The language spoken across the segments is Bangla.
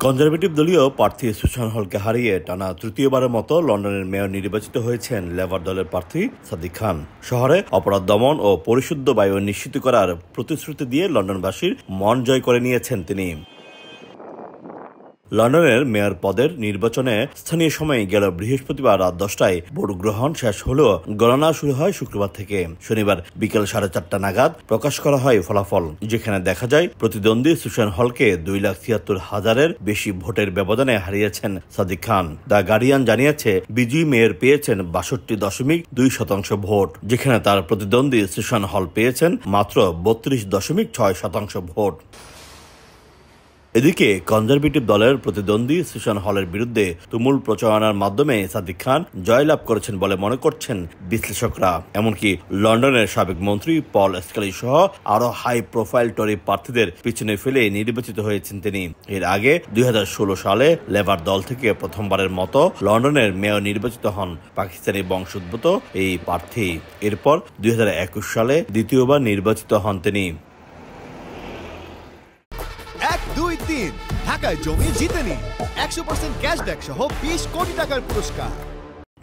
কনজারভেটিভ দলীয় প্রার্থী সুসান হলকে হারিয়ে টানা তৃতীয়বারের মতো লন্ডনের মেয়র নির্বাচিত হয়েছেন লেবার দলের প্রার্থী সাদিক খান। শহরে অপরাধ দমন ও পরিশুদ্ধ বায়ু নিশ্চিত করার প্রতিশ্রুতি দিয়ে লন্ডনবাসীর মন জয় করে নিয়েছেন তিনি। লন্ডনের মেয়র পদের নির্বাচনে স্থানীয় সময়ে গেল বৃহস্পতিবার রাত 10টায় ভোট গ্রহণ শেষ হলেও গণনা শুরু হয় শুক্রবার থেকে। শনিবার বিকেল 4:30 নাগাদ প্রকাশ করা হয় ফলাফল, যেখানে দেখা যায় প্রতিদ্বন্দ্বী সুসান হলকে 2,76,000-এর বেশি ভোটের ব্যবধানে হারিয়েছেন সাদিক খান। দ্য গার্ডিয়ান জানিয়েছে, বিজয়ী মেয়র পেয়েছেন 62.2% ভোট, যেখানে তার প্রতিদ্বন্দ্বী সুসান হল পেয়েছেন মাত্র 32.6% ভোট। এদিকে কনজারভেটিভ দলের প্রতিদ্বন্দ্বী সুসান হলের বিরুদ্ধে তুমুল প্রচারণার মাধ্যমে সাদিক খান জয়লাভ করেছেন বলে মনে করছেন বিশ্লেষকরা। এমনকি লন্ডনের সাবেক মন্ত্রী পল স্কেলি সহ আরও হাই প্রোফাইল টরি প্রার্থীদের পিছনে ফেলে নির্বাচিত হয়েছেন তিনি। এর আগে 2016 সালে লেবার দল থেকে প্রথমবারের মতো লন্ডনের মেয়র নির্বাচিত হন পাকিস্তানি বংশোদ্ভূত এই প্রার্থী। এরপর 2021 সালে দ্বিতীয়বার নির্বাচিত হন তিনি। 1, 2, 3 ঢাকায় জমি জিতে নিন 100% ক্যাশব্যাক সহ 20 কোটি টাকার পুরস্কার।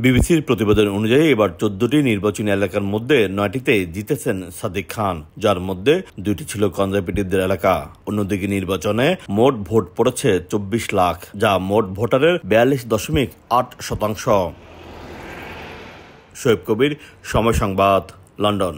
বিবিসির প্রতিবেদন অনুযায়ী এবার 14টি নির্বাচনী এলাকার মধ্যে 9টিতে জিতেছেন সাদিক খান, যার মধ্যে 2টি ছিল কনজারভেটিভদের এলাকা। অন্যদিকে নির্বাচনে মোট ভোট পড়েছে 24 লাখ, যা মোট ভোটারের 42.8%। শোয়েব কবির, সময় সংবাদ, লন্ডন।